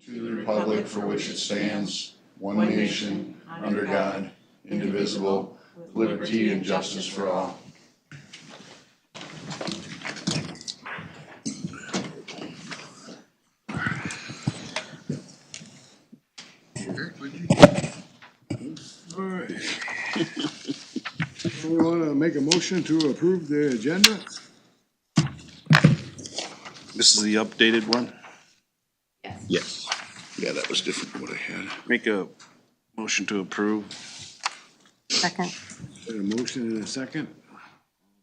to the republic for which it stands, one nation, under God, indivisible, with liberty and justice for all. All right. We want to make a motion to approve the agenda? This is the updated one. Yes. Yeah, that was different than what I had. Make a motion to approve. Second. Got a motion and a second. All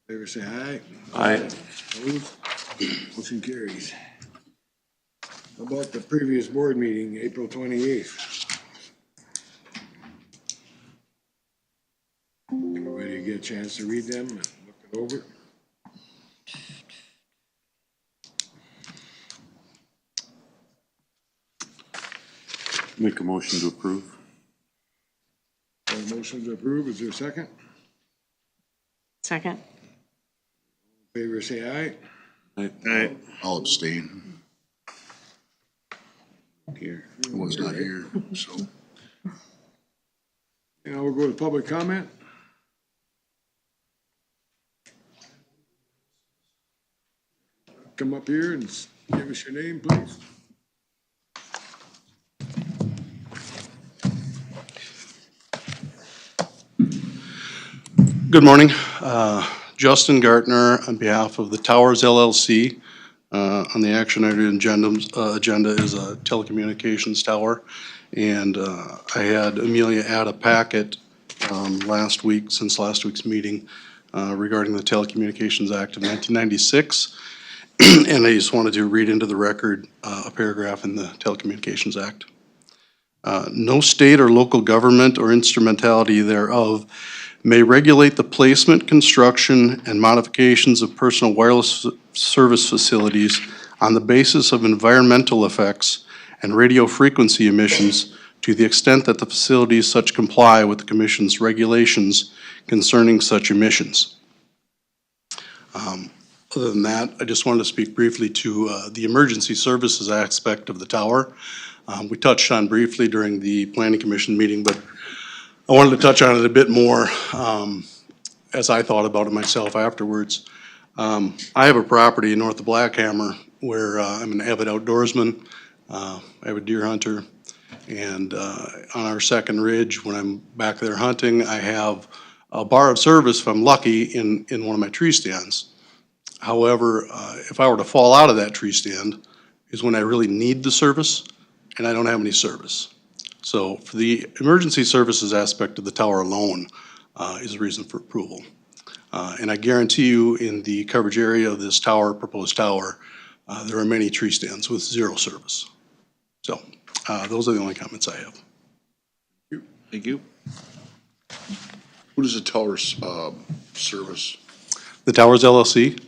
in favor say aye. Aye. Opposed? Motion carries. How about the previous board meeting, April 28th? Everybody get a chance to read them and look it over? Make a motion to approve. Got a motion to approve, is there a second? Second. All in favor say aye. Aye. I'll abstain. Here. I was not here, so. Now we'll go to public comment. Come up here and give us your name, please. Good morning. Justin Gartner on behalf of the Towers LLC. On the action item agenda is a telecommunications tower. And I had Amelia add a packet since last week's meeting regarding the Telecommunications Act of 1996. And I just wanted to read into the record a paragraph in the Telecommunications Act. No state or local government or instrumentality thereof may regulate the placement, construction, and modifications of personal wireless service facilities on the basis of environmental effects and radio frequency emissions to the extent that the facilities such comply with the Commission's regulations concerning such emissions. Other than that, I just wanted to speak briefly to the emergency services aspect of the tower. We touched on briefly during the Planning Commission meeting, but I wanted to touch on it a bit more as I thought about it myself afterwards. I have a property north of Blackhammer where I'm an avid outdoorsman, avid deer hunter, and on our second ridge, when I'm back there hunting, I have a bar of service, if I'm lucky, in one of my tree stands. However, if I were to fall out of that tree stand is when I really need the service, and I don't have any service. So for the emergency services aspect of the tower alone is a reason for approval. And I guarantee you in the coverage area of this tower, proposed tower, there are many tree stands with zero service. So those are the only comments I have. Thank you. Who does the tower service? The Towers LLC,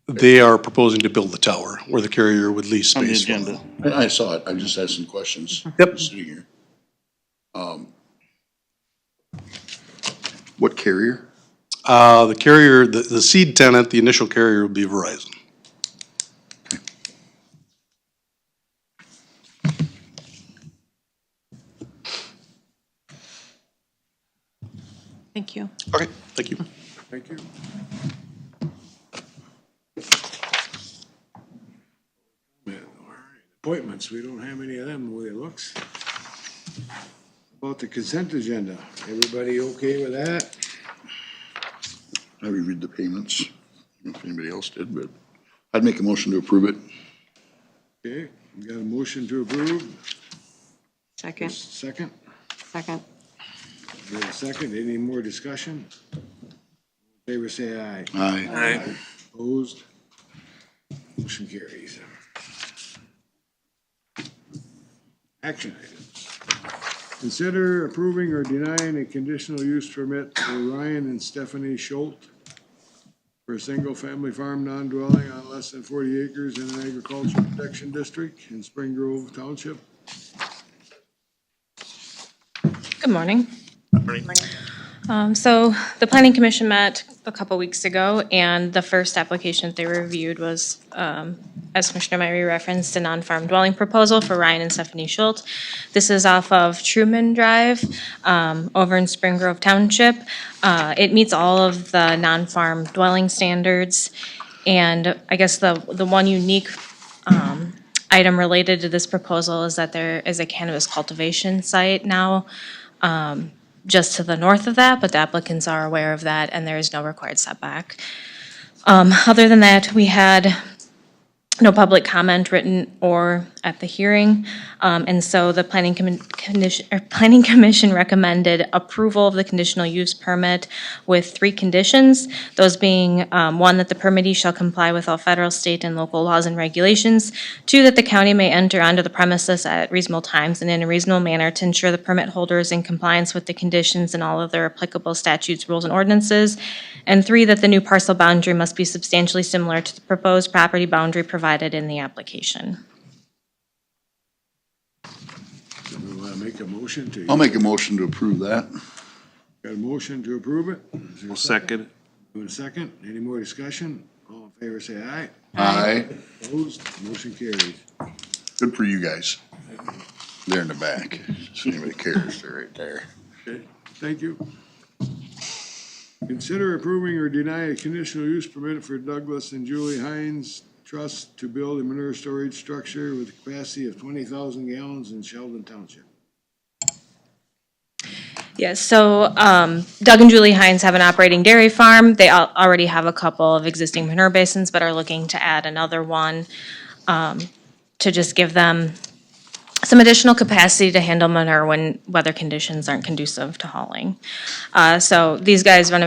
they are proposing to build the tower where the carrier would lease On the space from. agenda. I saw it, I just asked some questions. Yep. Sitting here. What carrier? The carrier, the seed tenant, the initial carrier would be Verizon. Thank you. Okay, thank you. Thank you. All right, appointments, we don't have any of them the way it looks. About the consent agenda, everybody okay with that? I reviewed the payments. I don't know if anybody else did, but I'd make a motion to approve it. Okay, we got a motion to approve. Second. Second, Second. we got a second, any more discussion? Favor say aye. Aye. Aye. Opposed? Motion carries. Action items. Consider approving or denying a conditional use permit for Ryan and Stephanie Schultz for a single-family farm non-dwelling on less than 40 acres in an agricultural protection district in Spring Grove Township. Good morning. Morning. So the planning commission met a couple weeks ago, and the first application that they reviewed was, as Commissioner Myrie referenced, a non-farm dwelling proposal for Ryan and Stephanie Schultz. This is off of Truman Drive, over in Spring Grove Township. It meets all of the non-farm dwelling standards, and I guess the one unique item related to this proposal is that there is a cannabis cultivation site now just to the north of that, but the applicants are aware of that, and there is no required setback. Other than that, we had no public comment written or at the hearing, and so the planning commission recommended approval of the conditional use permit with 3 conditions, those being, 1, that the permittee shall comply with all federal, state, and local laws and regulations, 2, that the county may enter onto the premises at reasonable times and in a reasonable manner to ensure the permit holder is in compliance with the conditions and all other applicable statutes, rules, and ordinances, and 3, that the new parcel boundary must be substantially similar to the proposed property boundary provided in the application. Do we wanna make a motion to? I'll make a motion to approve that. Got a motion to approve it? Is there a Second. Do a second? Any more discussion? All in favor, say aye. Aye. Opposed? Motion carries. Good for you guys. They're in the back. If anybody cares, they're right there. Okay, thank you. Consider approving or denying a conditional use permit for Douglas and Julie Hines Trust to build a manure storage structure with a capacity of 20,000 gallons in Sheldon Township. Yes, so Doug and Julie Hines have an operating dairy farm. They already have a couple of existing manure basins, but are looking to add another one to just give them some additional capacity to handle manure when weather conditions aren't conducive to hauling. So these guys run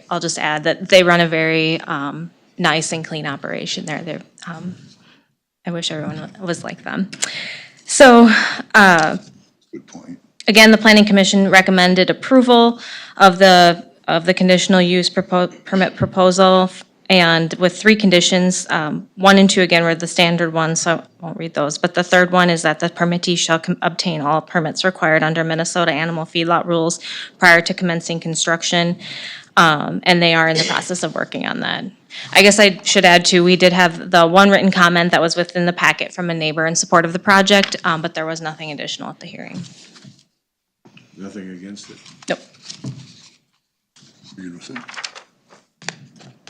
I'll just add that they run a very nice and clean operation there. I wish everyone was like them. So, Good point. again, the planning commission recommended approval of the conditional use permit proposal, and with 3 conditions. 1 and 2, again, were the standard ones, so I won't read those. But the third one is that the permittee shall obtain all permits required under Minnesota animal feedlot rules prior to commencing construction, and they are in the process of working on that. I guess I should add too, we did have the one written comment that was within the packet from a neighbor in support of the project, but there was nothing additional at the hearing. Nothing against it. Nope. You gonna say?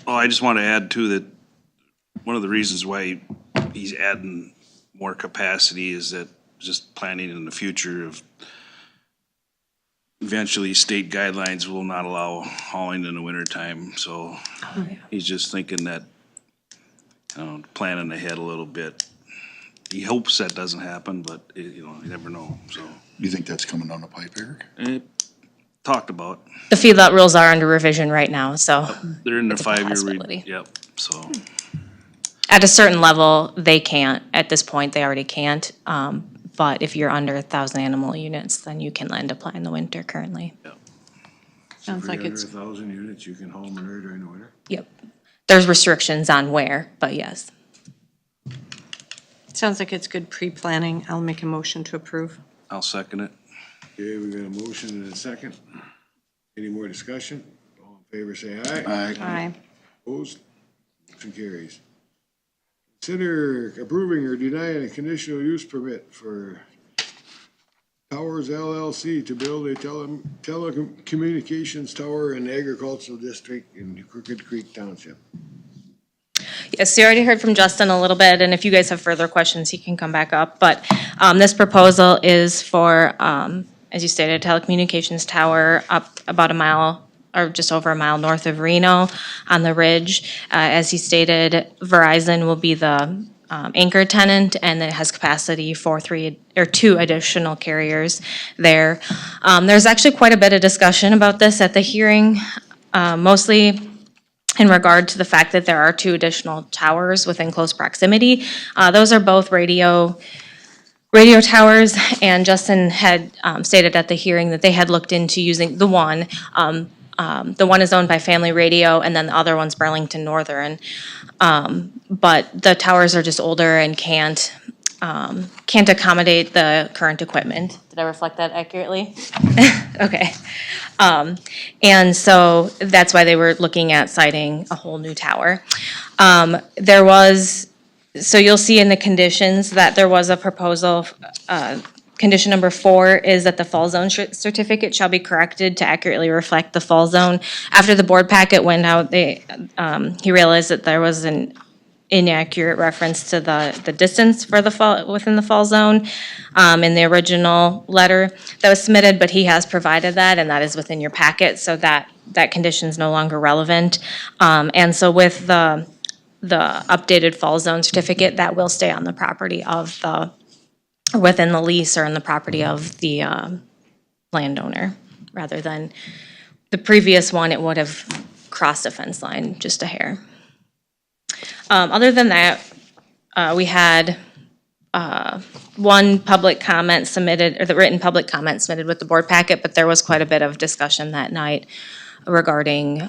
Oh, I just want to add too that one of the reasons why he's adding more capacity is that just planning in the future of eventually state guidelines will not allow hauling in the wintertime, so he's just thinking that, planning ahead a little bit. He hopes that doesn't happen, but you never know, so. You think that's coming down the pipe, Eric? Talked about, The feedlot rules are under revision right now, so they're in their It's a 5-year, possibility. yep, so. at a certain level, they can't. At this point, they already can't. But if you're under 1,000 animal units, then you can land apply in the winter currently. Sounds like it's, 1,000 units, you can haul manure during the winter? Yep. There's restrictions on where, but yes. sounds like it's good pre-planning. I'll make a motion to approve. I'll second it. Okay, we got a motion and a second. Any more discussion? All in favor, say aye. Aye. Aye. Opposed? Motion carries. Consider approving or denying a conditional use permit for Towers LLC to build a telecommunications tower in the agricultural district in Crooked Creek Township. Yes, you already heard from Justin a little bit, and if you guys have further questions, he can come back up. But this proposal is for, as you stated, a telecommunications tower up about a mile or just over a mile north of Reno on the ridge. As he stated, Verizon will be the anchor tenant, and it has capacity for 2 additional carriers there. There's actually quite a bit of discussion about this at the hearing, mostly in regard to the fact that there are 2 additional towers within close proximity. Those are both radio towers, and Justin had stated at the hearing that they had looked into using the one. The one is owned by Family Radio, and then the other one's Burlington Northern. But the towers are just older and can't can't accommodate the current equipment. Did I reflect that accurately? Okay. And so that's why they were looking at siting a whole new tower. So you'll see in the conditions that there was a proposal, condition number 4 is that the fall zone certificate shall be corrected to accurately reflect the fall zone. After the board packet went out, he realized that there was an inaccurate reference to the distance for the fall, within the fall zone, in the original letter that was submitted, but he has provided that, and that is within your packet, so that condition is no longer relevant. And so with the updated fall zone certificate, that will stay on the property of within the lease or in the property of the landowner, rather than the previous one, it would have crossed a fence line just a hair. Other than that, we had one public comment submitted, or the written public comment submitted with the board packet, but there was quite a bit of discussion that night regarding,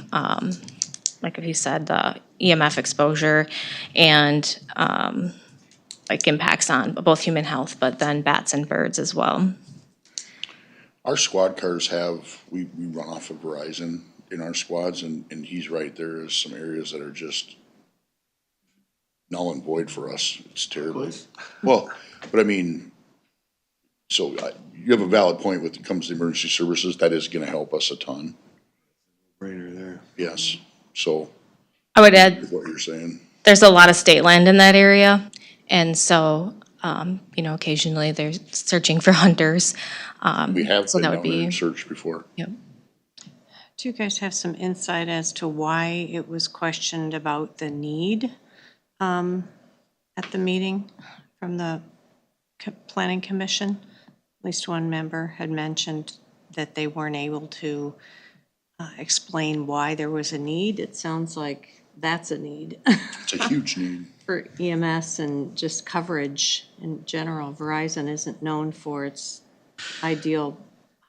like you said, the EMF exposure and like impacts on both human health, but then bats and birds as well. Our squad cars we run off of Verizon in our squads, and he's right, there is some areas that are just null and void for us. It's terrible. Well, but I mean, so you have a valid point when it comes to emergency services. That is gonna help us a ton. Brainer there. Yes, so I would add, what you're saying. there's a lot of state land in that area, and so, occasionally they're searching for hunters. We have So been that would down there be, and searched before. yep. Do you guys have some insight as to why it was questioned about the need at the meeting from the Planning Commission? At least one member had mentioned that they weren't able to explain why there was a need. It sounds like that's a need It's a huge need. for EMS and just coverage in general. Verizon isn't known for its ideal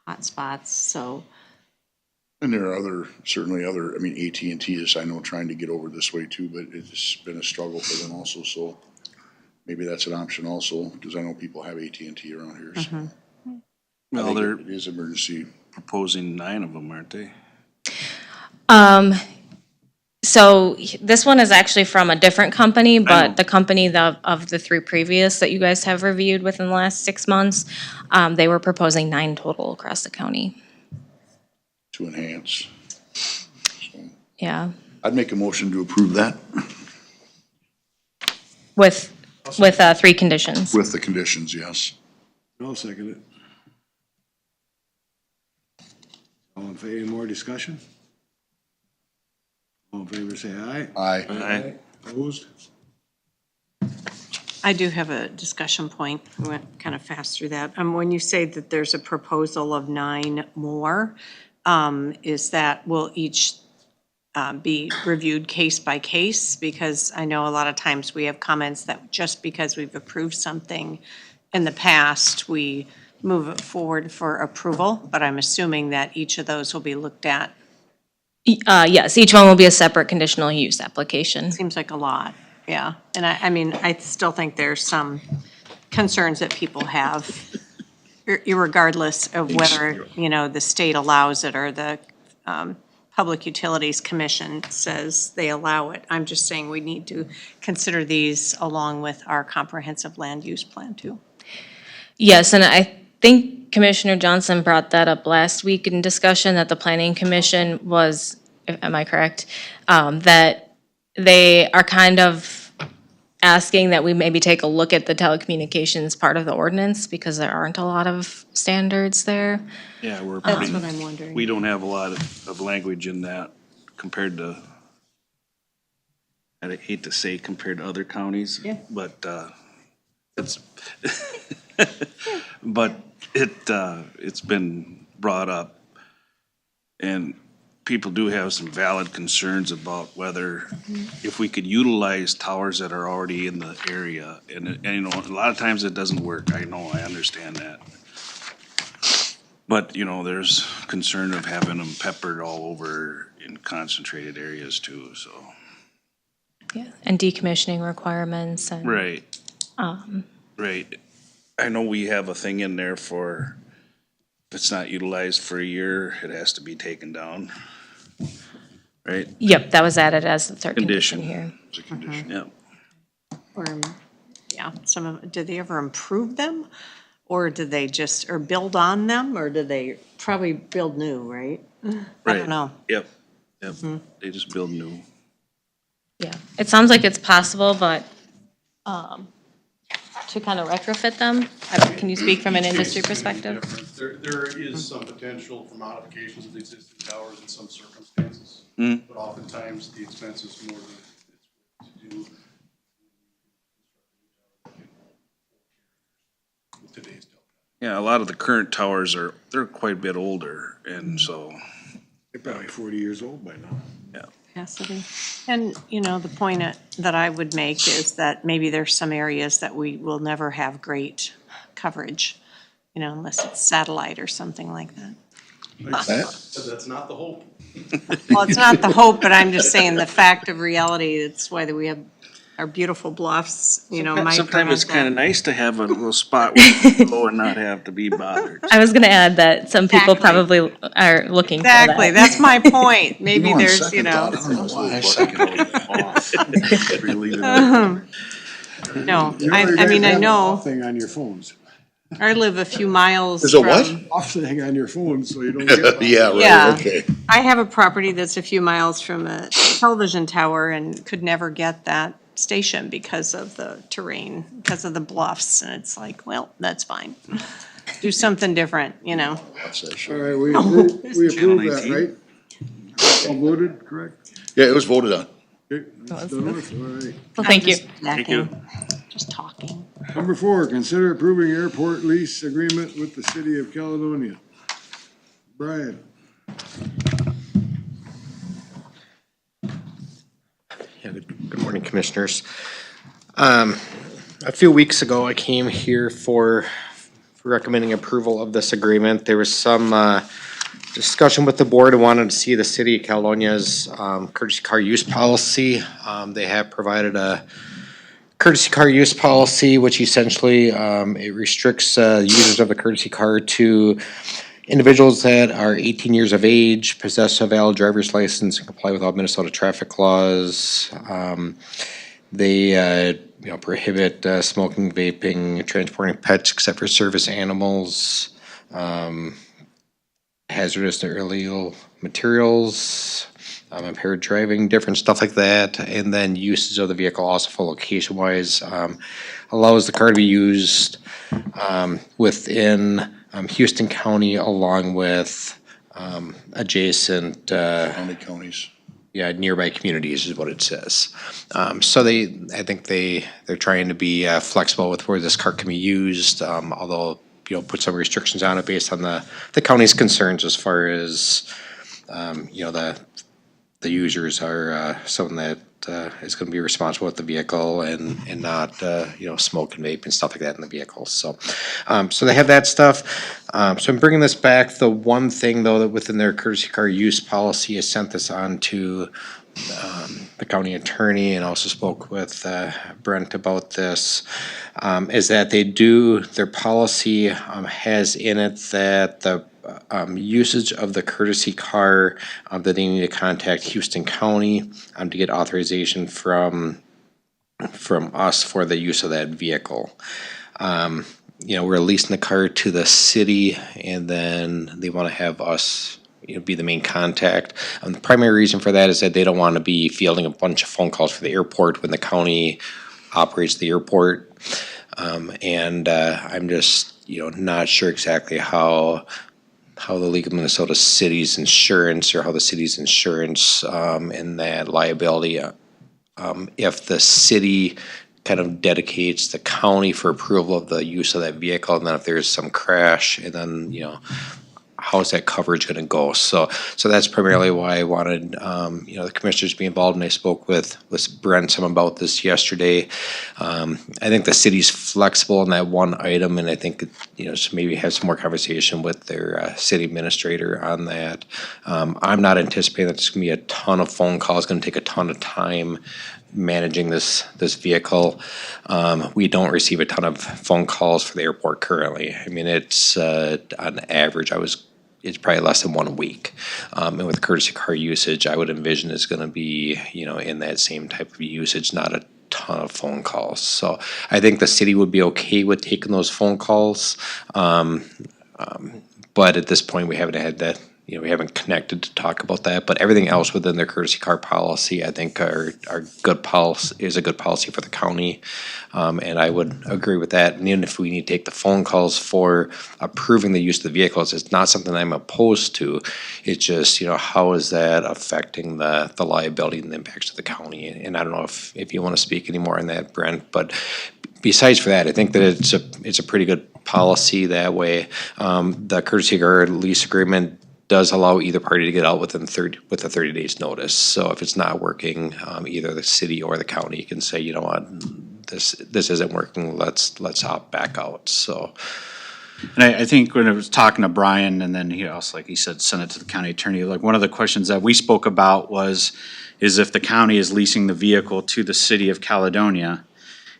hotspots, so. And there are certainly other, I mean, AT&T is, I know, trying to get over this way too, but it's been a struggle for them also, so maybe that's an option also, because I know people have AT&T around here, so. I Well, think they're it is emergency. proposing 9 of them, aren't they? So this one is actually from a different company, know. but the company of the 3 previous that you guys have reviewed within the last 6 months, they were proposing 9 total across the county. To enhance. So Yeah, I'd make a motion to approve that with 3 conditions. with the conditions, yes. I'll second it. All in favor, any more discussion? All in favor, say aye. Aye. Aye. Opposed? I do have a discussion point. I went kind of fast through that. When you say that there's a proposal of 9 more, is that, will each be reviewed case by case? Because I know a lot of times we have comments that just because we've approved something in the past, we move it forward for approval, but I'm assuming that each of those will be looked at. Yes, each one will be a separate conditional use application. Seems like a lot, yeah. And I mean, I still think there's some concerns that people have, irregardless of whether, the state allows it or the Public Utilities Commission says they allow it. I'm just saying we need to consider these along with our comprehensive land use plan too. Yes, and I think Commissioner Johnson brought that up last week in discussion, that the Planning Commission was, am I correct? That they are kind of asking that we maybe take a look at the telecommunications part of the ordinance, because there aren't a lot of standards there. Yeah, we're That's pretty, what I'm wondering. we don't have a lot of language in that compared to, I hate to say compared to other counties. Yeah. But, it's, but it's been brought up. And people do have some valid concerns about whether, if we could utilize towers that are already in the area. And a lot of times it doesn't work. I know, I understand that. But, there's concern of having them peppered all over in concentrated areas too, so. Yeah, and decommissioning requirements and. Right. Right. I know we have a thing in there for, if it's not utilized for a year, it has to be taken down. Right? Yep, that was added as the third Condition. condition here. It's a condition. Yep. Or, yeah, some of, did they ever improve them? Or did they just, or build on them, or did they probably build new, right? I Right. don't know. Yep. Yep. They just build new. Yeah, it sounds like it's possible, but, to kind of retrofit them, can you speak from an industry perspective? There is some potential for modifications of the existing towers in some circumstances. But oftentimes the expense is more than it's to do. With today's delta. Yeah, a lot of the current towers they're quite a bit older, and so, They're probably 40 years old by now. yeah. Capacity. And, the point that I would make is that maybe there's some areas that we will never have great coverage, unless it's satellite or something like that. So that's not the hope. Well, it's not the hope, but I'm just saying the fact of reality, it's why that we have our beautiful bluffs, might Sometimes prevent it's kind of that. nice to have a little spot where you can go and not have to be bothered. I was gonna add that some people Exactly. probably are looking for that. Exactly, that's my point. Maybe On there's, second thought, I don't know why I seconded it. Really, no, You I already mean, I have an know, off thing on your phones. I live a few miles There's a what? from- Off thing on your phone, so you don't get. Yeah, Yeah. right, okay. I have a property that's a few miles from a television tower and could never get that station because of the terrain, because of the bluffs, and it's like, well, that's fine. Do something different, That's that All shit. right, we approve that, right? All voted, correct? Yeah, it was voted on. Okay, that's done with, all right. Well, thank you. Thank you. Just talking. Number 4, consider approving airport lease agreement with the city of Caledonia. Brian, Yeah, good morning, Commissioners. A few weeks ago, I came here for recommending approval of this agreement. There was some discussion with the board. I wanted to see the city of Caledonia's courtesy car use policy. They have provided a courtesy car use policy, which essentially it restricts users of the courtesy car to individuals that are 18 years of age, possess a valid driver's license, and comply with all Minnesota traffic laws. They prohibit smoking, vaping, transporting pets except for service animals, hazardous or illegal materials, impaired driving, different stuff like that. And then usage of the vehicle also for location-wise, allows the car to be used within Houston County along with adjacent Counties. nearby communities is what it says. So I think they're trying to be flexible with where this car can be used, although, put some restrictions on it based on the county's concerns as far as, the users are someone that is going to be responsible with the vehicle and not, smoke and vape and stuff like that in the vehicle. So they have that stuff. So I'm bringing this back. The one thing, though, that within their courtesy car use policy, I sent this on to the county attorney and also spoke with Brent about this, is that their policy has in it that the usage of the courtesy car, that they need to contact Houston County to get authorization from us for the use of that vehicle. We're leasing the car to the city, and then they want to have us be the main contact. The primary reason for that is that they don't want to be fielding a bunch of phone calls for the airport when the county operates the airport. And I'm just, not sure exactly how the League of Minnesota Cities Insurance or how the city's insurance and that liability, if the city kind of dedicates the county for approval of the use of that vehicle, and then if there's some crash, and then, how's that coverage gonna go? So that's primarily why I wanted, the commissioners to be involved, and I spoke with Brent some about this yesterday. I think the city's flexible in that one item, and I think, just maybe have some more conversation with their city administrator on that. I'm not anticipating that there's gonna be a ton of phone calls, gonna take a ton of time managing this vehicle. We don't receive a ton of phone calls for the airport currently. I mean, it's, on average, it's probably less than 1 week. And with courtesy car usage, I would envision it's gonna be, in that same type of usage, not a ton of phone calls. So I think the city would be okay with taking those phone calls. But at this point, we haven't had that, we haven't connected to talk about that. But everything else within their courtesy car policy, I think are good policy, is a good policy for the county. And I would agree with that. And even if we need to take the phone calls for approving the use of the vehicles, it's not something I'm opposed to. It's just, how is that affecting the liability and the impacts of the county? And I don't know if you want to speak any more on that, Brent, but besides for that, I think that it's a pretty good policy that way. The courtesy car lease agreement does allow either party to get out with a 30 days notice. So if it's not working, either the city or the county can say, you know what, this isn't working, let's opt back out, so. And I think when I was talking to Brian, and then he also, like he said, sent it to the county attorney, like one of the questions that we spoke about is if the county is leasing the vehicle to the city of Caledonia,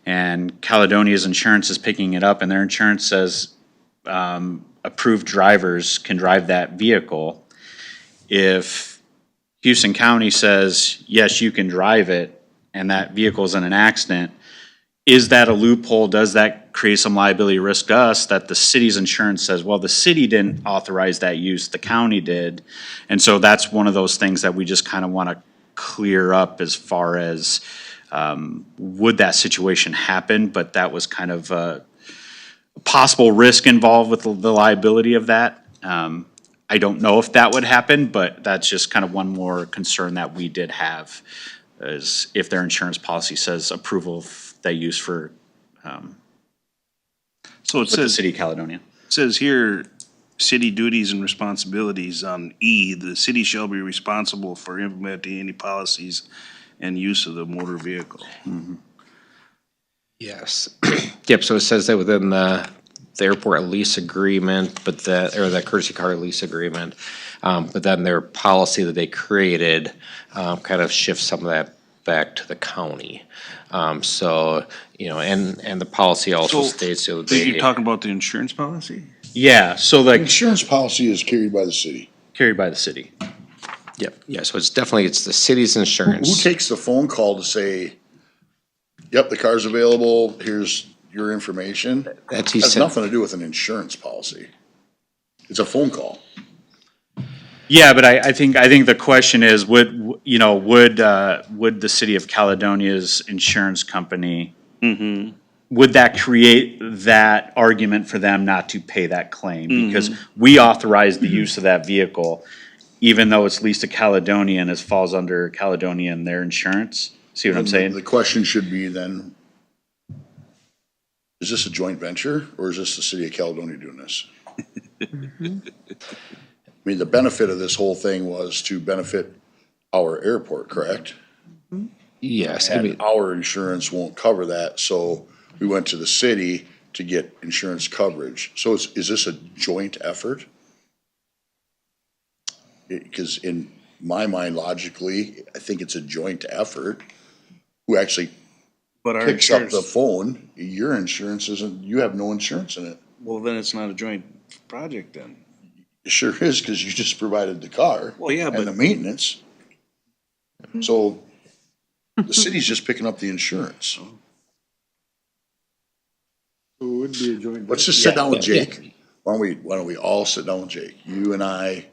and Caledonia's insurance is picking it up, and their insurance says, approved drivers can drive that vehicle. If Houston County says, yes, you can drive it, and that vehicle's in an accident, is that a loophole? Does that create some liability risk to us that the city's insurance says, well, the city didn't authorize that use, the county did? And so that's one of those things that we just kind of want to clear up as far as would that situation happen? But that was kind of a possible risk involved with the liability of that. I don't know if that would happen, but that's just kind of one more concern that we did have, is if their insurance policy says approval of that use for So it with the says, city of Caledonia. says here, city duties and responsibilities on E, the city shall be responsible for implementing any policies and use of the motor vehicle. Yes. Yep, so it says that within the airport lease agreement, but that courtesy car lease agreement, but then their policy that they created, kind of shifts some of that back to the county. So, and the policy also states so You're talking about the insurance policy? Yeah, so like Insurance policy is carried by the city. carried by the city. Yep, yeah, so it's the city's insurance. Who takes the phone call to say, yep, the car's available, here's your information? That's Has nothing to do with an insurance policy. It's a phone call. Yeah, but I think the question is, would the city of Caledonia's insurance company, would that create that argument for them not to pay that claim? Because we authorized the use of that vehicle, even though it's leased to Caledonia and it falls under Caledonia and their insurance. See what I'm saying? The question should be then, is this a joint venture or is this the city of Caledonia doing this? I mean, the benefit of this whole thing was to benefit our airport, correct? Yes, I And mean, our insurance won't cover that, so we went to the city to get insurance coverage. So is this a joint effort? Because in my mind, logically, I think it's a joint effort. Who actually But our picks up insurance, the phone, your insurance isn't, you have no insurance in it. well, then it's not a joint project then. It sure is, because you just provided the car. Well, yeah, And the but maintenance. So the city's just picking up the insurance. So it would be a joint. Let's just sit down with Jake. Why don't we all sit down with Jake? You and I,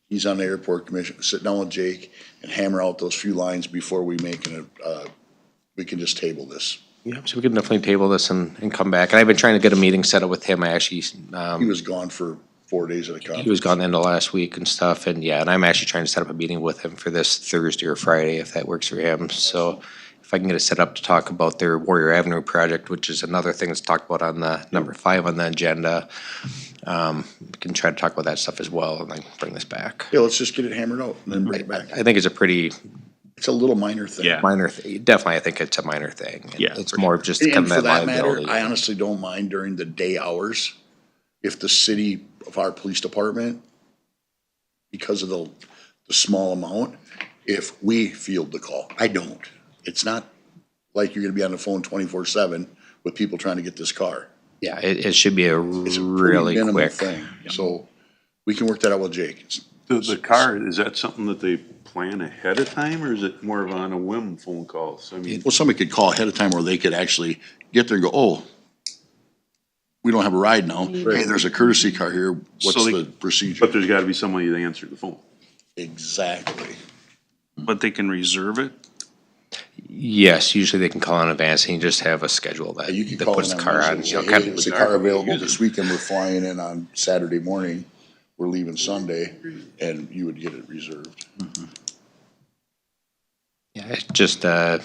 he's on the airport commission, sit down with Jake and hammer out those few lines before we make we can just table this. yeah, so we can definitely table this and come back. And I've been trying to get a meeting set up with him. I actually, He was gone for 4 days at a conference. he was gone the end of last week and stuff, and yeah, and I'm actually trying to set up a meeting with him for this Thursday or Friday, if that works for him. So if I can get it set up to talk about their Warrior Avenue project, which is another thing that's talked about on the number 5 on the agenda, we can try to talk about that stuff as well and then bring this back. Yeah, let's just get it hammered out and then bring it back. I think it's a pretty It's a little minor thing. Yeah. minor, definitely I think it's a minor thing. Yeah, It's for more of just kind And of for that that matter, liability. I honestly don't mind during the day hours if the city of our police department, because of the small amount, if we field the call. I don't. It's not like you're gonna be on the phone 24/7 with people trying to get this car. Yeah, it should be a It's a pretty really minimal quick. thing. So we can work that out with Jake. The car, is that something that they plan ahead of time, or is it more of on a whim phone calls? I mean, Well, somebody could call ahead of time where they could actually get there and go, oh, we don't have a ride now. Hey, there's a courtesy car here. What's So they- the procedure? but there's gotta be somebody that answered the phone. Exactly. But they can reserve it? Yes, usually they can call in advance and you just have a schedule that, You could that call puts in the on car Wednesday on. and You know, say, kind hey, of- is the car available this weekend? We're flying in on Saturday morning. We're leaving Sunday, and you would get it reserved. Yeah, it's just a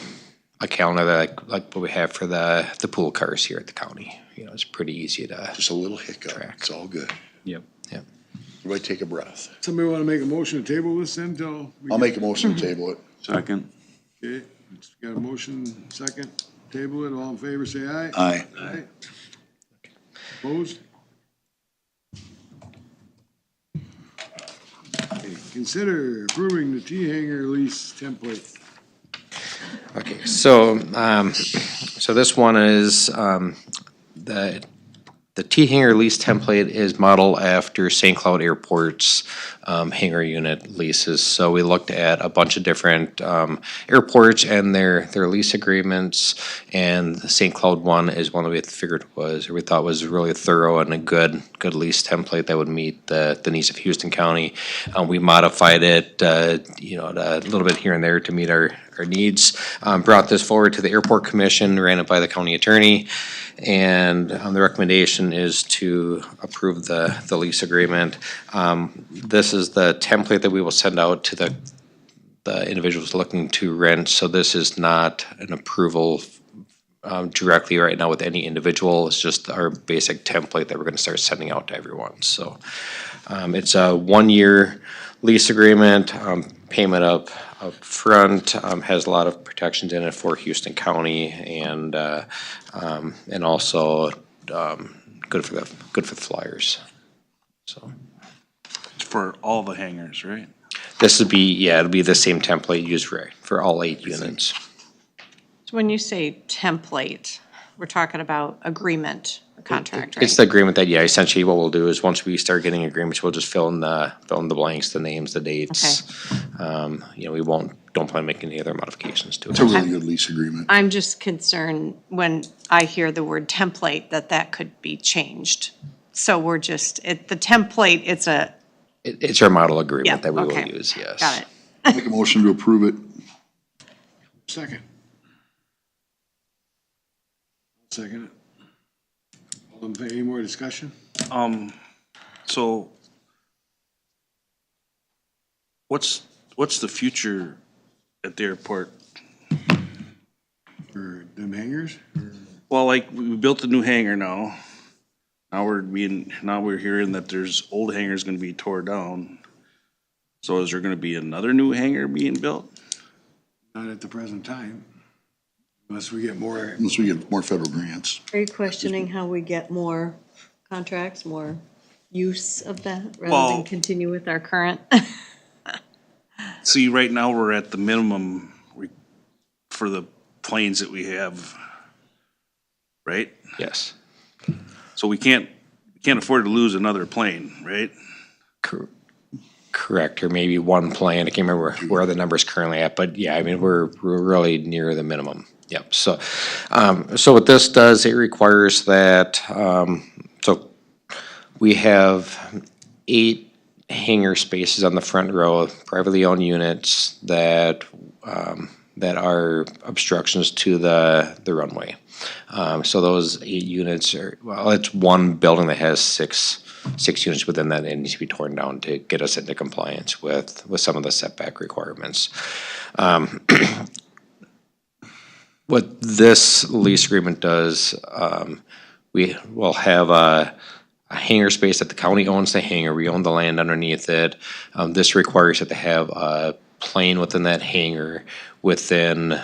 calendar that like what we have for the pool cars here at the county. You know, it's pretty easy to. Just a little hiccup. Track. It's all good. Yep. Yeah. Everybody take a breath. Somebody wanna make a motion to table this then till? we I'll get- make a motion to table it. Second, Okay, it's got a motion, second, table it, all in favor, say aye. Aye. Aye. Opposed? Okay, consider approving the T-hanger lease template. Okay, so, so this one is, the T-hanger lease template is modeled after St. Cloud Airport's, hangar unit leases. So we looked at a bunch of different, airports and their lease agreements. And the St. Cloud one is one that we figured was, or we thought was really thorough and a good lease template that would meet the needs of Houston County. We modified it, you know, a little bit here and there to meet our needs. Brought this forward to the Airport Commission, ran it by the county attorney. And the recommendation is to approve the lease agreement. This is the template that we will send out to the individuals looking to rent. So this is not an approval directly right now with any individual. It's just our basic template that we're gonna start sending out to everyone. So it's a 1-year lease agreement, payment up front, has a lot of protections in it for Houston County and also good for the flyers. So It's for all the hangars, right? this would be, yeah, it'll be the same template used for all 8 units. So when you say template, we're talking about agreement, a contract, right? It's the agreement that, yeah, essentially what we'll do is once we start getting agreements, we'll just fill in the blanks, the names, the dates. You know, we don't plan on making any other modifications to It's a it. really good lease agreement. I'm just concerned when I hear the word template, that could be changed. So we're just, the template, it's a, It's our model yeah, agreement that we will okay. use, yes. Got it. Make a motion to approve it. Second. Second it. All in favor, any more discussion? So what's the future at the airport? For them hangers? Well, like, we built a new hangar now. Now we're hearing that there's old hangars gonna be tore down. So is there gonna be another new hangar being built? Not at the present time. Unless we get more, Unless we get more federal grants. Are you questioning how we get more contracts, more use of that, rather Well- than continue with our current? See, right now, we're at the minimum for the planes that we have, right? Yes. So we can't afford to lose another plane, right? Correct, or maybe one plane, I can't remember where the number's currently at, but yeah, I mean, we're really near the minimum. Yep, so, so what this does, it requires that, so we have 8 hangar spaces on the front row, privately owned units that are obstructions to the runway. So those 8 units are, well, it's one building that has six units within that, and it needs to be torn down to get us into compliance with some of the setback requirements. What this lease agreement does, we will have a hangar space that the county owns the hangar, we own the land underneath it. This requires it to have a plane within that hangar within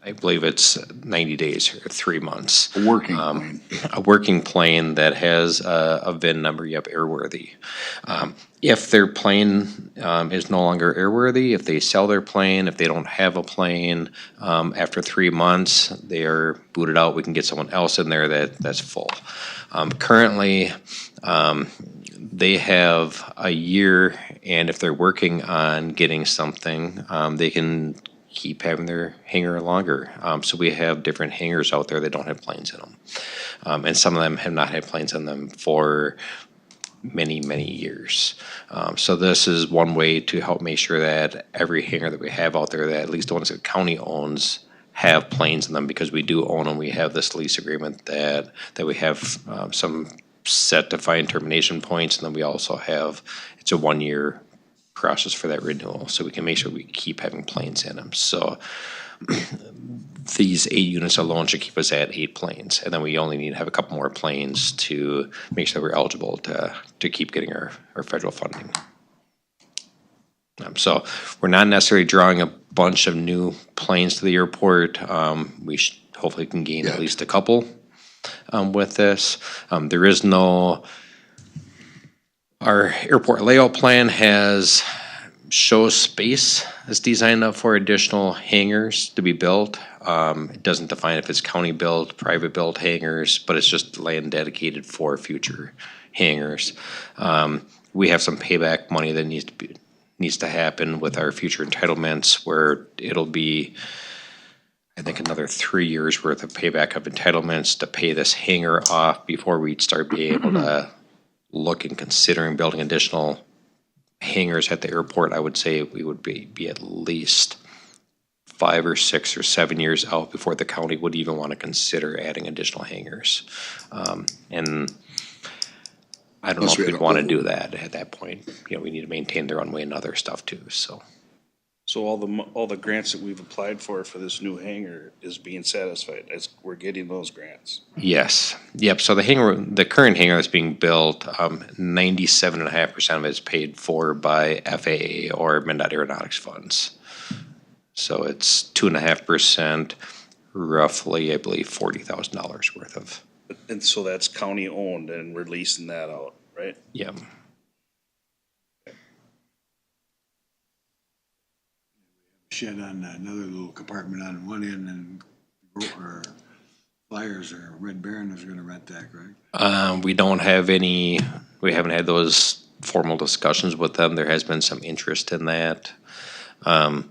I believe it's 90 days or 3 months. A working plane. A working plane that has a VIN number, yep, airworthy. If their plane is no longer airworthy, if they sell their plane, if they don't have a plane, after 3 months, they are booted out. We can get someone else in there that's full. Currently, they have a year, and if they're working on getting something, they can keep having their hangar longer. So we have different hangars out there that don't have planes in them. And some of them have not had planes in them for many, many years. So this is one way to help make sure that every hangar that we have out there, that at least the ones that county owns, have planes in them, because we do own them. We have this lease agreement that we have some set defined termination points, and then we also have, it's a 1-year process for that renewal, so we can make sure we keep having planes in them. So these 8 units alone should keep us at 8 planes, and then we only need to have a couple more planes to make sure we're eligible to keep getting our federal funding. So we're not necessarily drawing a bunch of new planes to the airport. We hopefully can gain at least a couple with this. There is no, our airport layout plan shows space that's designed up for additional hangars to be built. It doesn't define if it's county built, private built hangars, but it's just land dedicated for future hangars. We have some payback money that needs to happen with our future entitlements, where it'll be, I think, another 3 years worth of payback of entitlements to pay this hangar off before we'd start being able to look and considering building additional hangars at the airport. I would say we would be at least 5 or 6 or 7 years out before the county would even want to consider adding additional hangars. And I don't know if we'd want to do that at that point. You know, we need to maintain the runway and other stuff too, so. So all the grants that we've applied for this new hangar is being satisfied, as we're getting those grants? Yes, yep, so the current hangar that's being built, 97.5% of it is paid for by FAA or MnDOT Aeronautics funds. So it's 2.5%, roughly, I believe, $40,000 worth of. And so that's county owned, and we're leasing that out, right? Yeah. Shed on another little compartment on one end, and or Flyers or Red Baron is gonna rent that, right? We don't have any, we haven't had those formal discussions with them. There has been some interest in that. You know,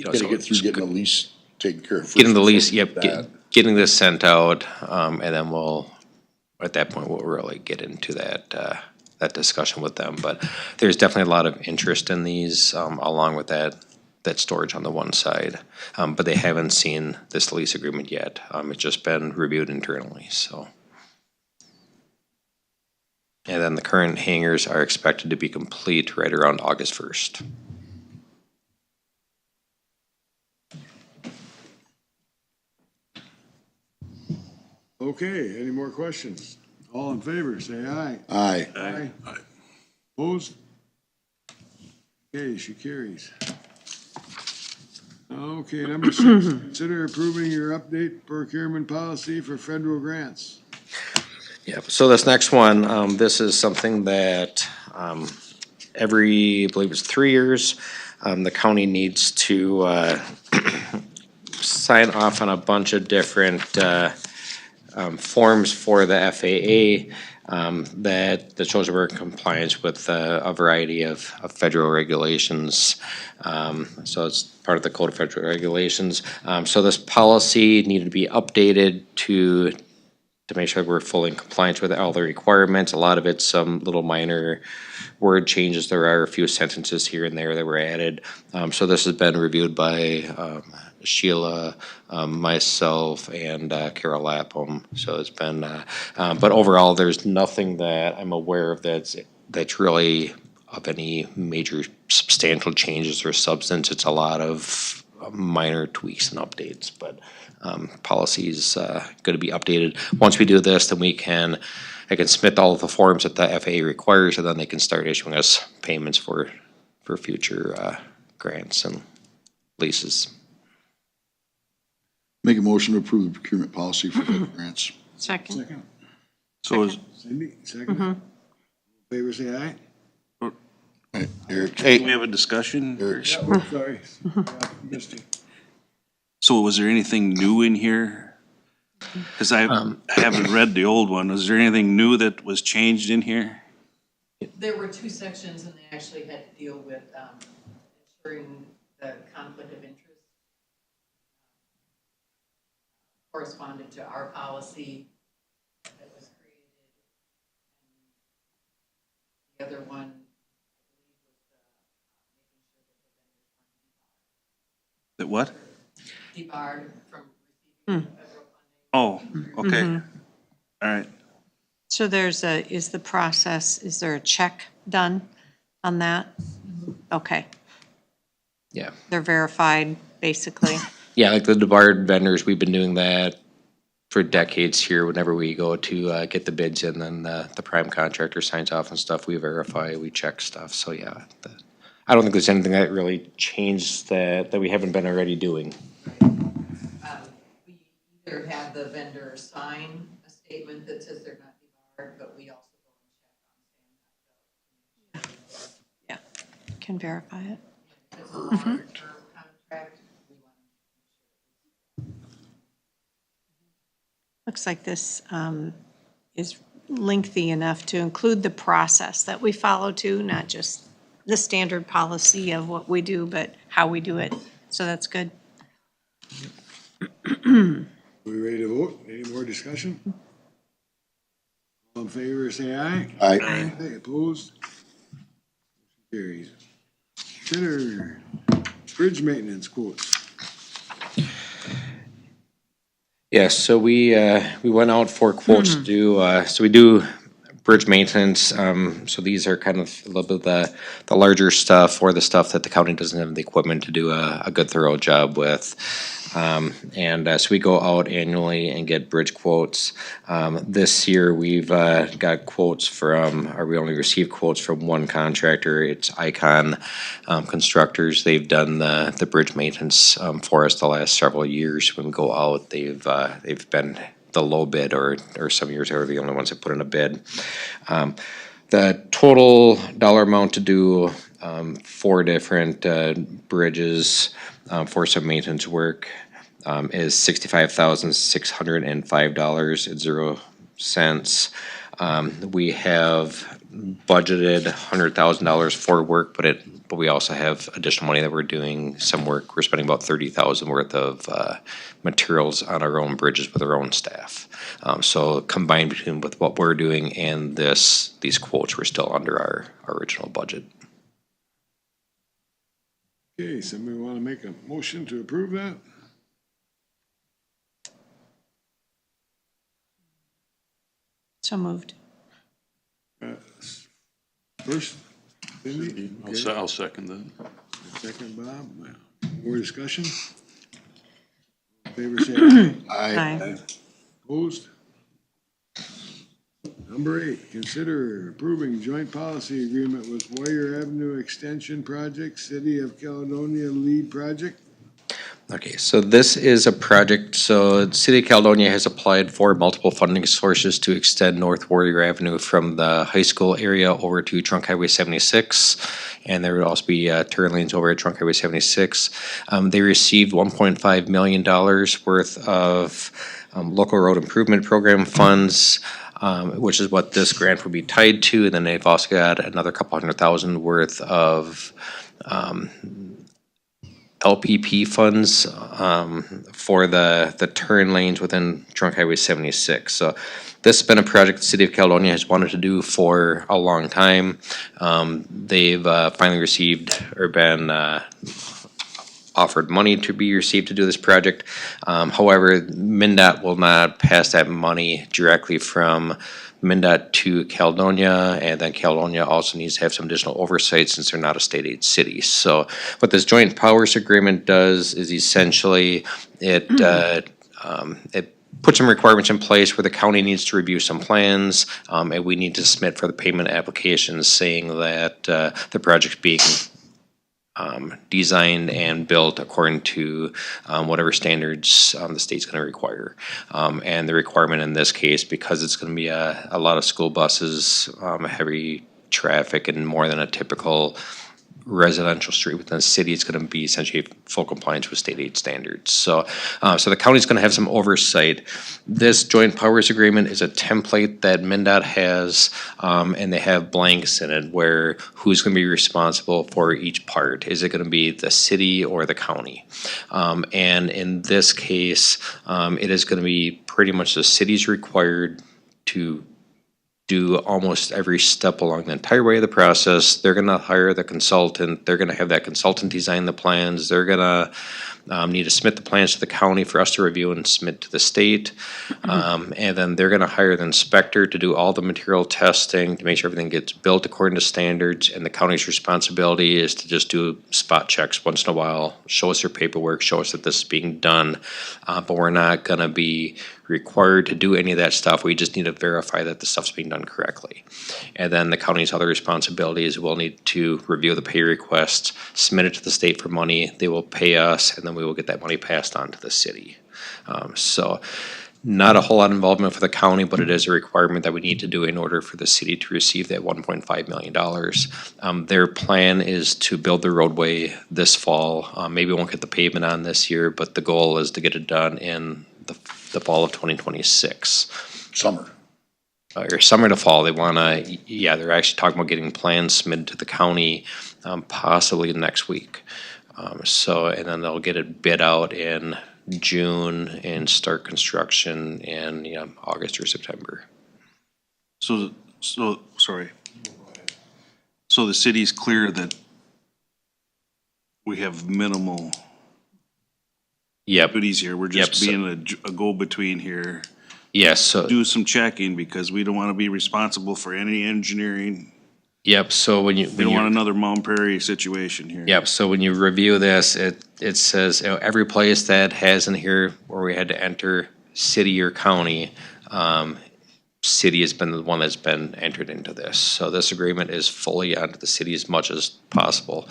Gotta so get through it's getting the lease taken care of. getting the first lease, before yep, we do that. getting this sent out, and then at that point, we'll really get into that discussion with them. But there's definitely a lot of interest in these, along with that storage on the one side. But they haven't seen this lease agreement yet. It's just been reviewed internally, so. And then the current hangars are expected to be complete right around August 1st. Okay, any more questions? All in favor, say aye. Aye. Aye. Opposed? Okay, she carries. Okay, number 6, consider approving your update procurement policy for federal grants. Yep, so this next one, this is something that, every, I believe it's 3 years, the county needs to, sign off on a bunch of different, forms for the FAA, that shows we're in compliance with, a variety of federal regulations. So it's part of the Code of Federal Regulations. So this policy needed to be updated to make sure we're fully in compliance with all the requirements. A lot of it's some little minor word changes. There are a few sentences here and there that were added. So this has been reviewed by Sheila, myself, and Carol Lapham. So it's been, but overall, there's nothing that I'm aware of that's really of any major substantial changes or substance. It's a lot of minor tweaks and updates, but policy's going to be updated. Once we do this, then I can submit all of the forms that the FAA requires, and then they can start issuing us payments for future grants and leases. Make a motion to approve the procurement policy for HIP grants. Second. Second. So is, Cindy, second. Favor say aye. Right, Eric, do we have a discussion? Eric's, Oh, sorry. Yeah, missed it. So was there anything new in here? Cause I haven't read the old one. Was there anything new that was changed in here? There were two sections and they actually had to deal with ensuring the conflict of interest corresponded to our policy that was created. The other one, That what? debarred from receiving federal funding. Oh, okay. All right. So is the process, is there a check done on that? Okay, Yeah. they're verified, basically. Yeah, like the debarred vendors, we've been doing that for decades here. Whenever we go to get the bids in, then the prime contractor signs off and stuff, we verify, we check stuff. So yeah, I don't think there's anything that really changed that we haven't been already doing. We either have the vendor sign a statement that says they're not debarred, but we also go and check on stand. Yeah, can verify it. It's a long-term contract. We want Looks like this is lengthy enough to include the process that we follow too, not just the standard policy of what we do, but how we do it. So that's good. We ready to vote? Any more discussion? All in favor, say aye. Aye. Aye, opposed? Carries. Consider bridge maintenance quotes. Yes, so we went out for quotes to do, so we do bridge maintenance. So these are kind of a little bit the larger stuff or the stuff that the county doesn't have the equipment to do a good thorough job with. So we go out annually and get bridge quotes. This year, we've got quotes from, or we only received quotes from one contractor. It's Icon Constructors. They've done the bridge maintenance for us the last several years. When we go out, they've been the low bid, or some years they were the only ones that put in a bid. The total dollar amount to do 4 different bridges for some maintenance work is $65,605.00. We have budgeted $100,000 for work, but we also have additional money that we're doing some work. We're spending about $30,000 worth of materials on our own bridges with our own staff. So combined between with what we're doing and these quotes, we're still under our original budget. Okay, somebody want to make a motion to approve that? So moved. First, Cindy? Okay. I'll second that. Second, Bob. More discussion? Favor say aye. Aye. Opposed? Number 8, consider approving joint policy agreement with Warrior Avenue Extension Project, City of Caledonia Lead Project. Okay, so this is a project, so the City of Caledonia has applied for multiple funding sources to extend North Warrior Avenue from the high school area over to Trunk Highway 76, and there would also be turn lanes over at Trunk Highway 76. They received $1.5 million worth of local road improvement program funds, which is what this grant would be tied to, and then they've also got another couple $100,000 worth of LPP funds for the turn lanes within Trunk Highway 76. So this has been a project the City of Caledonia has wanted to do for a long time. They've finally received or been offered money to be received to do this project. However, MnDOT will not pass that money directly from MnDOT to Caledonia, and then Caledonia also needs to have some additional oversight since they're not a state aid city. So what this joint powers agreement does is essentially it puts some requirements in place where the county needs to review some plans, and we need to submit for the payment applications saying that the project's being designed and built according to whatever standards the state's going to require. And the requirement in this case, because it's going to be a lot of school buses, heavy traffic, and more than a typical residential street within the city, it's going to be essentially full compliance with state aid standards. So the county's going to have some oversight. This joint powers agreement is a template that MnDOT has, and they have blanks in it where who's going to be responsible for each part. Is it going to be the city or the county? And in this case, it is going to be pretty much the city's required to do almost every step along the entire way of the process. They're gonna hire the consultant, they're gonna have that consultant design the plans, they're gonna need to submit the plans to the county for us to review and submit to the state. And then they're gonna hire the inspector to do all the material testing to make sure everything gets built according to standards, and the county's responsibility is to just do spot checks once in a while, show us your paperwork, show us that this is being done. But we're not gonna be required to do any of that stuff. We just need to verify that the stuff's being done correctly. And then the county's other responsibility is we'll need to review the pay requests, submit it to the state for money, they will pay us, and then we will get that money passed on to the city. So not a whole lot of involvement for the county, but it is a requirement that we need to do in order for the city to receive that $1.5 million. Their plan is to build the roadway this fall. Maybe we won't get the pavement on this year, but the goal is to get it done in the fall of 2026. Summer. Or summer to fall. They wanna, yeah, they're actually talking about getting plans submitted to the county, possibly next week. And then they'll get it bid out in June and start construction in, August or September. So, sorry. So the city's clear that we have minimal Yep, duties here. We're Yep, just so- being a go-between here. yes, so, Do some checking because we don't want to be responsible for any engineering. yep, so when you. We don't want another Mount Prairie situation here. Yep, so when you review this, it says, every place that has in here where we had to enter city or county, city has been the one that's been entered into this. So this agreement is fully onto the city as much as possible.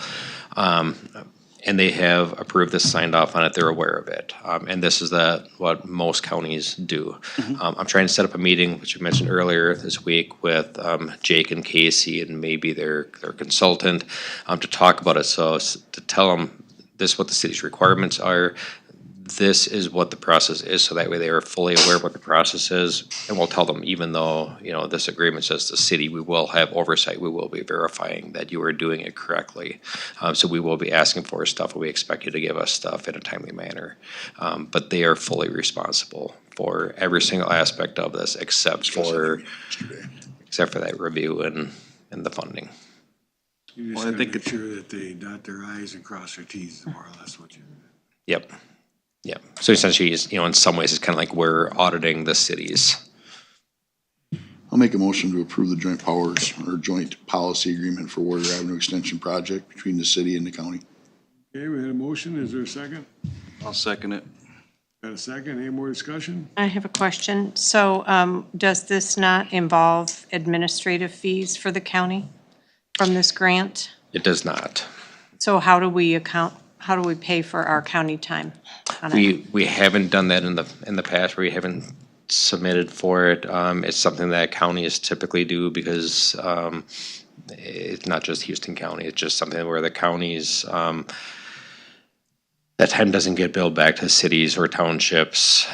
And they have approved this, signed off on it, they're aware of it. And this is what most counties do. I'm trying to set up a meeting, which you mentioned earlier this week, with Jake and Casey and maybe their consultant, to talk about it. So to tell them this is what the city's requirements are, this is what the process is, so that way they are fully aware of what the process is. And we'll tell them, even though, this agreement says the city, we will have oversight, we will be verifying that you are doing it correctly. So we will be asking for stuff, and we expect you to give us stuff in a timely manner. But they are fully responsible for every single aspect of this, except for that review and the funding. You Well, just I gotta think make it- sure that they dot their i's and cross their t's, is more or less what you. Yep. Yep. So essentially, in some ways, it's kind of like we're auditing the cities. I'll make a motion to approve the joint powers or joint policy agreement for Warrior Avenue Extension Project between the city and the county. Okay, we had a motion. Is there a second? I'll second it. Got a second? Any more discussion? I have a question. So does this not involve administrative fees for the county from this grant? It does not. So how do we pay for our county time on it? We haven't done that in the past. We haven't submitted for it. It's something that counties typically do because it's not just Houston County. It's just something where the counties, that time doesn't get billed back to cities or townships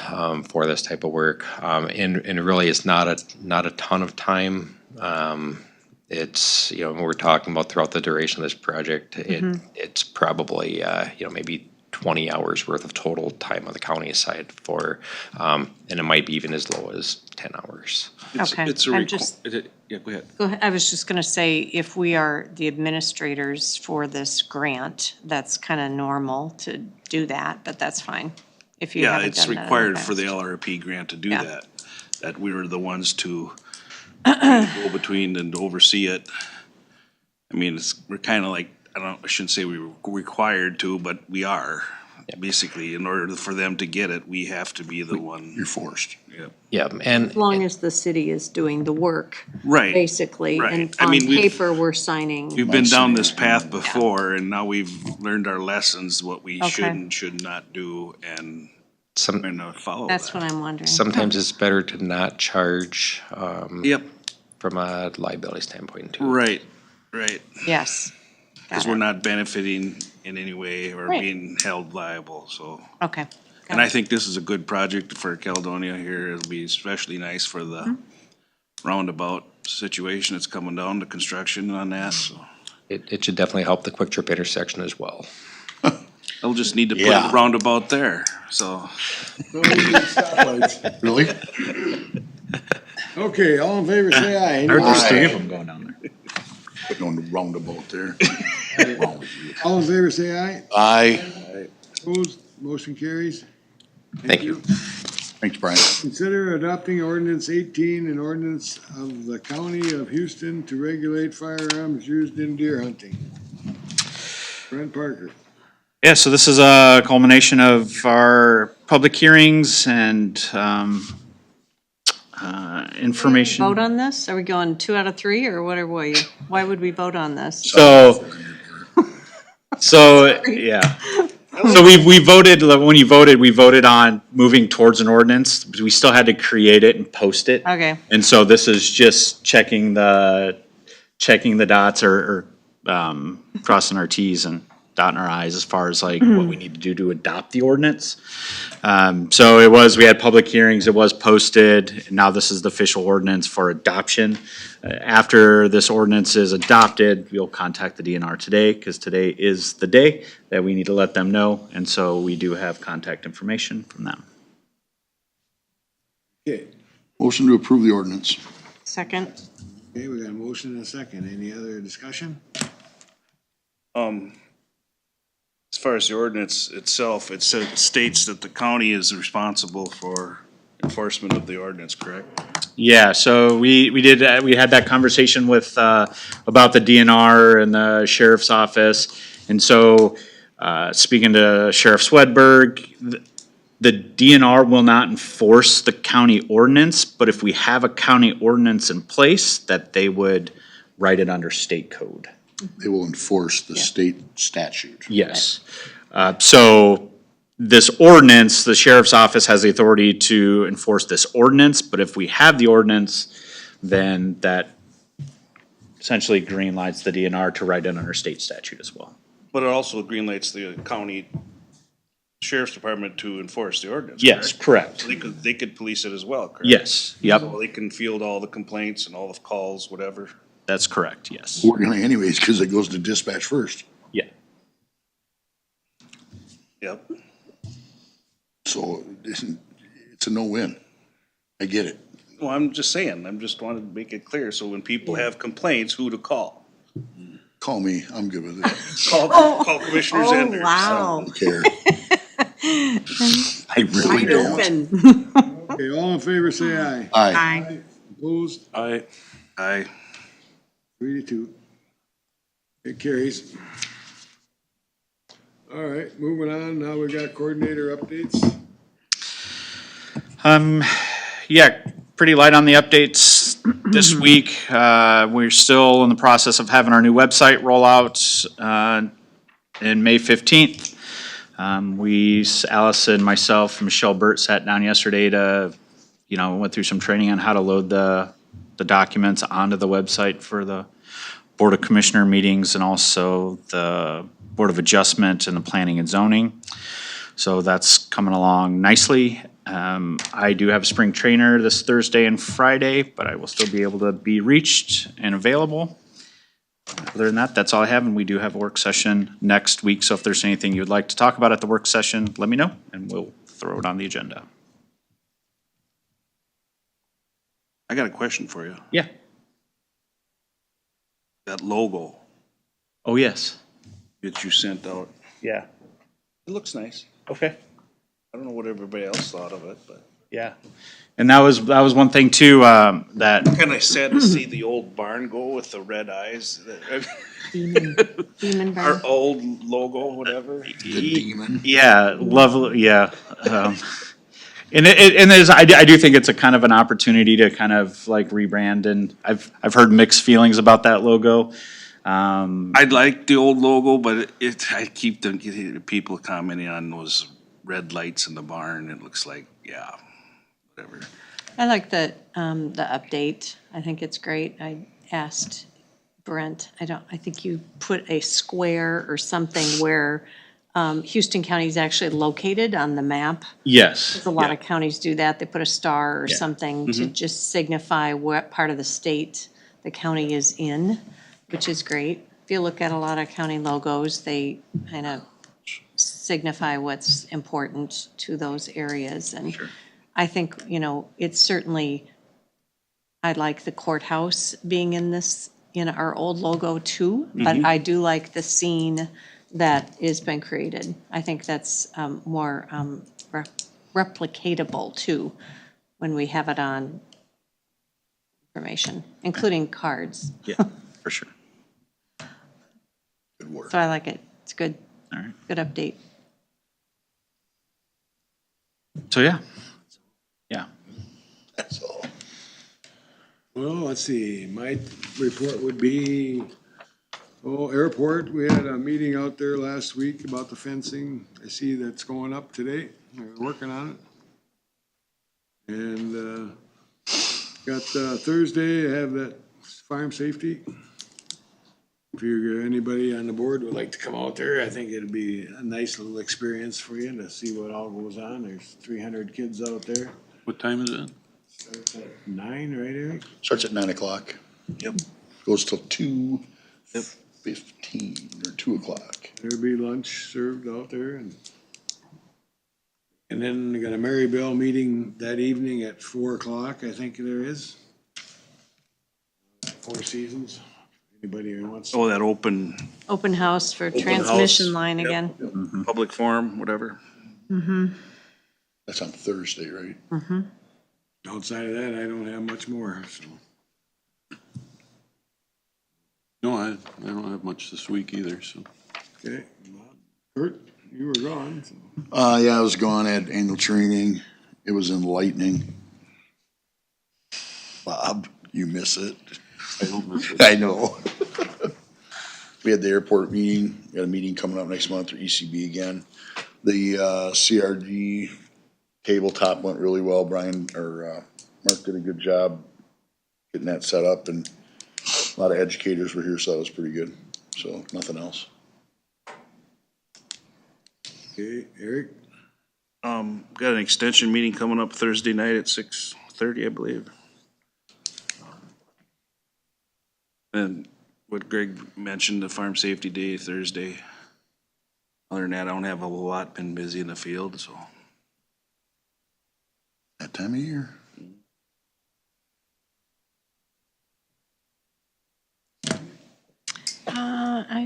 for this type of work. And really, it's not a ton of time. It's, we're talking about throughout the duration of this project, it's probably, maybe 20 hours worth of total time on the county side for, and it might be even as low as 10 hours. Okay, It's a I'm requ- just- yeah, go ahead. Go ahead. I was just gonna say, if we are the administrators for this grant, that's kind of normal to do that, but that's fine. If you Yeah, haven't it's done that in required for the past. LRP grant to do Yeah. that. That we were the ones to go between and oversee it. I mean, we're kind of like, I shouldn't say we were required to, but we are. Basically, in order for them to get it, we have to be the one. You're forced. Yep. Yeah, and As long as the city is doing the work, Right. basically, Right. and I on mean, paper, we're signing. We've been down this path before, and now we've learned our lessons, what we Okay. should and should not do, and some, we're gonna follow That's that. what I'm wondering. sometimes it's better to not charge, Yep, from a liability standpoint too. right, right. Yes. Because Got we're it. not benefiting in any way or Right. being held liable, so. Okay. And I think this is a good project for Caledonia here. It'll be especially nice for the roundabout situation that's coming down, the construction on that, so. It should definitely help the Quick Trip intersection as well. They'll just need to put Yeah. a roundabout there, so. Really? Okay, all in favor, say aye. I heard there's Aye. 3 of them going down there. Putting on the roundabout there. Wrong with you. All in favor, say aye. Aye. Opposed, motion carries. Thank you. Thanks, Brian. Consider adopting ordinance 18, an ordinance of the county of Houston to regulate firearms used in deer hunting. Brent Parker. Yeah, so this is a culmination of our public hearings and, information. Vote on this? Are we going 2 out of 3, or what are we? Why would we vote on this? So, yeah. So we voted, when you voted, we voted on moving towards an ordinance. We still had to create it and post it. Okay, And so this is just checking the dots or crossing our Ts and dotting our Is as far as like what we need to do to adopt the ordinance. So we had public hearings, it was posted, and now this is the official ordinance for adoption. After this ordinance is adopted, we'll contact the DNR today, because today is the day that we need to let them know, and so we do have contact information from them. Okay, Motion to approve the ordinance. second. okay, we got a motion and a second. Any other discussion? As far as the ordinance itself, it states that the county is responsible for enforcement of the ordinance, correct? Yeah, so we had that conversation with, about the DNR and the sheriff's office. And so, speaking to Sheriff Swedberg, the DNR will not enforce the county ordinance, but if we have a county ordinance in place, that they would write it under state code. They will enforce the state statute. Yes. So this ordinance, the sheriff's office has the authority to enforce this ordinance, but if we have the ordinance, then that essentially green lights the DNR to write it under state statute as well. But it also greenlights the county sheriff's department to enforce the ordinance, Yes, correct? correct. They could police it as well, correct? Yes, yep, So they can field all the complaints and all the calls, whatever. that's correct, yes. We're gonna anyways, because it goes to dispatch first. Yeah. Yep. So it's a no-win. I get it. Well, I'm just saying, I'm just wanted to make it clear, so when people have complaints, who to call? Call me, I'm good with it. Call Commissioner Oh, Zender. wow. I don't care. I really Wide don't. open. Okay, all in favor, say aye. Aye. Aye. Opposed, Aye. 3-2. It carries. All right, moving on. Now we got coordinator updates. Yeah, pretty light on the updates this week. We're still in the process of having our new website roll out in May 15th. Allison, myself, and Michelle Burt sat down yesterday to, went through some training on how to load the documents onto the website for the Board of Commissioner meetings and also the Board of Adjustment and the Planning and Zoning. So that's coming along nicely. I do have a spring trainer this Thursday and Friday, but I will still be able to be reached and available. Other than that, that's all I have, and we do have a work session next week, so if there's anything you'd like to talk about at the work session, let me know, and we'll throw it on the agenda. I got a question for you. Yeah. That logo Oh, yes. that you sent out, Yeah. it looks nice. Okay. I don't know what everybody else thought of it, but Yeah. And that was one thing too, that, Kinda sad to see the old barn go with the red eyes. Demon Our Barn. old logo, whatever. The demon. yeah, lovely, yeah. And and there's, I do think it's a kind of an opportunity to kind of like rebrand, and I've heard mixed feelings about that logo. I like the old logo, but I keep getting people commenting on those red lights in the barn. It looks like, yeah, whatever. I like the update. I think it's great. I asked Brent, I think you put a square or something where Houston County is actually located on the map. Yes. A lot of counties do that. They put a star or Yeah. something to just signify what part of the state the county is in, which is great. If you look at a lot of county logos, they kind of signify what's important to those areas. And I think, it's certainly, I like the courthouse being in our old logo too, but I do like the scene that has been created. I think that's more replicatable too, when we have it on information, including cards. Yeah, for sure. Good work. So I like it. It's good. All right. Good update. So, yeah. Yeah. That's all. Well, let's see, my report would be, airport, we had a meeting out there last week about the fencing. I see that's going up today, they're working on it. And, got Thursday, I have that farm safety. If anybody on the board would like to come out there, I think it'd be a nice little experience for you to see what all goes on. There's 300 kids out there. What time is it? Starts at 9, right, Eric? Starts at 9:00. Yep. Goes till 2:15 or 2:00. There'll be lunch served out there and then we got a Mary Bell meeting that evening at 4:00, I think there is. Four Seasons. Anybody who wants. Oh, that open Open house for house. transmission line Yep. again. public forum, whatever. That's on Thursday, right? Outside of that, I don't have much more, so. No, I don't have much this week either, so. Okay. Kurt, you were gone, so. Yeah, I was gone at annual training. It was enlightening. Bob, you miss it. I don't miss it. I know. We had the airport meeting, got a meeting coming up next month, or ECB again. The CRG tabletop went really well. Mark did a good job getting that set up, and a lot of educators were here, so that was pretty good. So, nothing else. Okay, Eric? Got an extension meeting coming up Thursday night at 6:30, I believe. And what Greg mentioned, the farm safety day Thursday. Other than that, I don't have a lot, been busy in the field, so. That time of year. I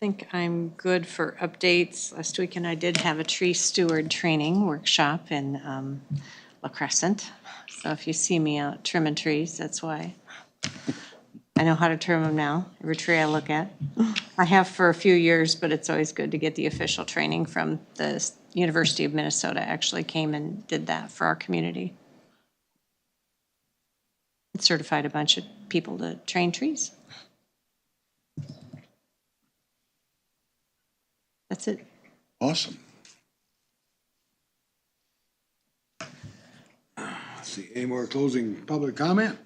think I'm good for updates. Last weekend I did have a tree steward training workshop in La Crescent. So if you see me out trimming trees, that's why. I know how to trim them now, every tree I look at. I have for a few years, but it's always good to get the official training from the University of Minnesota. Actually came and did that for our community. It certified a bunch of people to train trees. That's it. Awesome. Let's see, any more closing public comment?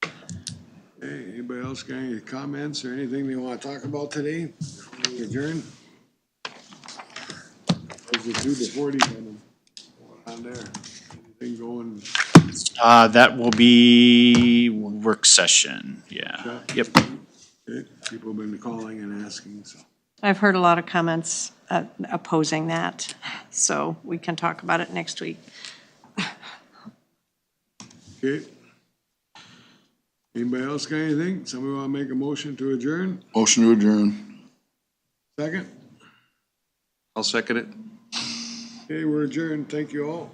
Okay, anybody else got any comments or anything they want to talk about today? Before we adjourn? There's a 2 to 40 coming on there. Anything going? That will be work session, yeah. Yep. Okay, people have been calling and asking, so. I've heard a lot of comments opposing that, so we can talk about it next week. Okay. Anybody else got anything? Somebody want to make a motion to adjourn? Motion to adjourn. Second? I'll second it. Okay, we're adjourned. Thank you all.